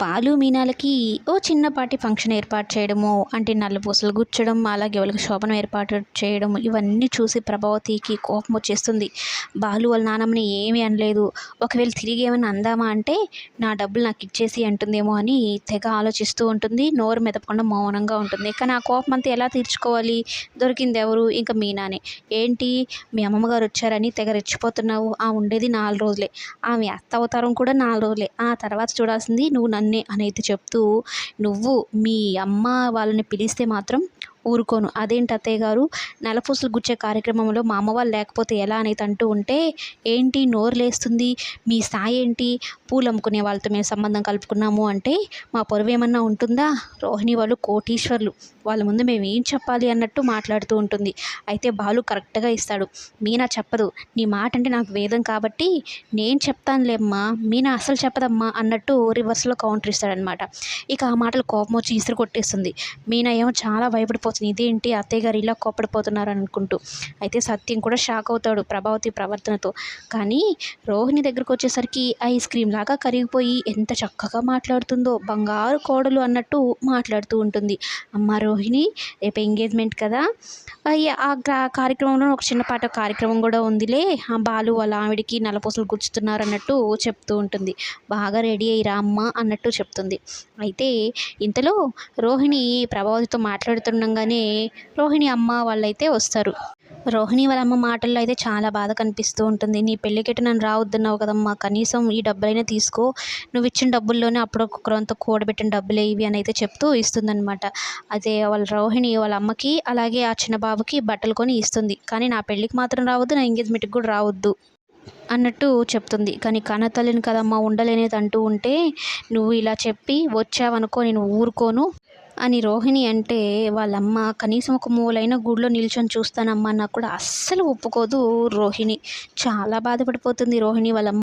బాలు మీనాలకి ఓ చిన్నపాటి ఫంక్షన్ ఏర్పాటు చేయడము, అంటే నల్లపూసలు గుచ్చడం, అలాగే వాళ్ళకి శోభనం ఏర్పాటు చేయడం, ఇవన్నీ చూసి ప్రభావతికి కోపం వచ్చేస్తుంది. బాలు వాళ్ళ నాన్నమ్మని ఏమీ అనలేదు, ఒకవేళ తిరిగి ఏమైనా అందామా అంటే నా డబ్బులు నాకు ఇచ్చేసి అంటుందేమో అని తెగ ఆలోచిస్తూ ఉంటుంది. నోరు మెదపకుండా మౌనంగా ఉంటుంది. కానీ ఆ కోపం అంతా ఎలా తీర్చుకోవాలి? దొరికింది ఎవరు? ఇంకా మీనానే. ఏంటి మీ అమ్మమ్మగారు వచ్చారని తెగ రెచ్చిపోతున్నావు? ఉండేది 4 రోజులే, ఆమె అత్త అవతారం కూడా 4 రోజులే, ఆ తర్వాత చూడాల్సింది నువ్వు నన్నే అనైతే చెప్తూ, నువ్వు మీ అమ్మ వాళ్ళని పిలిస్తే మాత్రం ఊరుకోను. అదేంటి అత్తయ్య గారు, నలపూసలు గుచ్చే కార్యక్రమంలో మా అమ్మ వాళ్ళు లేకపోతే ఎలా అనేది అంటూ ఉంటే, ఏంటి నోరు లేస్తుంది, మీ స్థాయి ఏంటి, పూలు అమ్ముకునే వాళ్ళతో మేము సంబంధం కలుపుకున్నాము అంటే మా పొరువు ఏమన్నా ఉంటుందా? రోహిణి వాళ్ళు కోటీశ్వర్లు, వాళ్ళ ముందు మేము ఏం చెప్పాలి అన్నట్టు మాట్లాడుతూ ఉంటుంది. అయితే బాలు కరెక్ట్గా ఇస్తాడు. మీనా చెప్పదు, నీ మాట అంటే నాకు వేదం కాబట్టి నేను చెప్తానులేమ్మా, మీనా అసలు చెప్పదమ్మా అన్నట్టు రివర్స్లో కౌంటర్ ఇస్తాడనమాట. ఇక ఆ మాటలు కోపం వచ్చి ఇసురు కొట్టేస్తుంది. మీనా ఏమో చాలా భయపడిపోతుంది. ఇదేంటి అత్తయ్య గారు ఇలా కోపడిపోతున్నారు అనుకుంటూ. అయితే సత్యం కూడా షాక్ అవుతాడు ప్రభావతి ప్రవర్తనతో. కానీ రోహిణి దగ్గరకు వచ్చేసరికి ఐస్ క్రీమ్ లాగా కరిగిపోయి ఎంత చక్కగా మాట్లాడుతుందో, బంగారు కోడలు అన్నట్టు మాట్లాడుతూ ఉంటుంది. అమ్మ రోహిణి, రేపు ఎంగేజ్మెంట్ కదా, ఆ కార్యక్రమంలో ఒక చిన్నపాటి కార్యక్రమం కూడా ఉందిలే, ఆ బాలు వాళ్ళ ఆవిడికి నల్లపూసలు గుచ్చుతున్నారు అన్నట్టు చెప్తూ ఉంటుంది. బాగా రెడీ అయ్యిరా అమ్మ అన్నట్టు చెప్తుంది. అయితే ఇంతలో రోహిణి ప్రభావతితో మాట్లాడుతుండగానే రోహిణి అమ్మ వాళ్ళైతే వస్తారు. రోహిణి వాళ్ళ అమ్మ మాటల్లో అయితే చాలా బాధ కనిపిస్తూ ఉంటుంది. నీ పెళ్ళికెట నన్ను రావద్దన్నావు కదమ్మా, కనీసం ఈ డబ్బులైనా తీసుకో, నువ్వు ఇచ్చిన డబ్బుల్లోనే అప్పుడొకరంతా కూడబెట్టిన డబ్బులే ఇవి అని అయితే చెప్తూ ఇస్తుందన్నమాట. అదే వాళ్ళ రోహిణి వాళ్ళ అమ్మకి అలాగే ఆ చిన్న బాబుకి బట్టలు కొని ఇస్తుంది. కానీ నా పెళ్ళికి మాత్రం రావద్దు, నా ఎంగేజ్మెంట్కి కూడా రావద్దు అన్నట్టు చెప్తుంది. కానీ కన్నతల్లిని కదమ్మా ఉండలేనేది అంటూ ఉంటే, నువ్వు ఇలా చెప్పి వచ్చావనుకో నేను ఊరుకోను అని రోహిణి అంటే, వాళ్ళమ్మ కనీసం ఒక మూలైన గుడిలో నిల్చొని చూస్తానమ్మా అన్నా కూడా అస్సలు ఒప్పుకోదు రోహిణి. చాలా బాధపడిపోతుంది రోహిణి వాళ్ళమ్మ.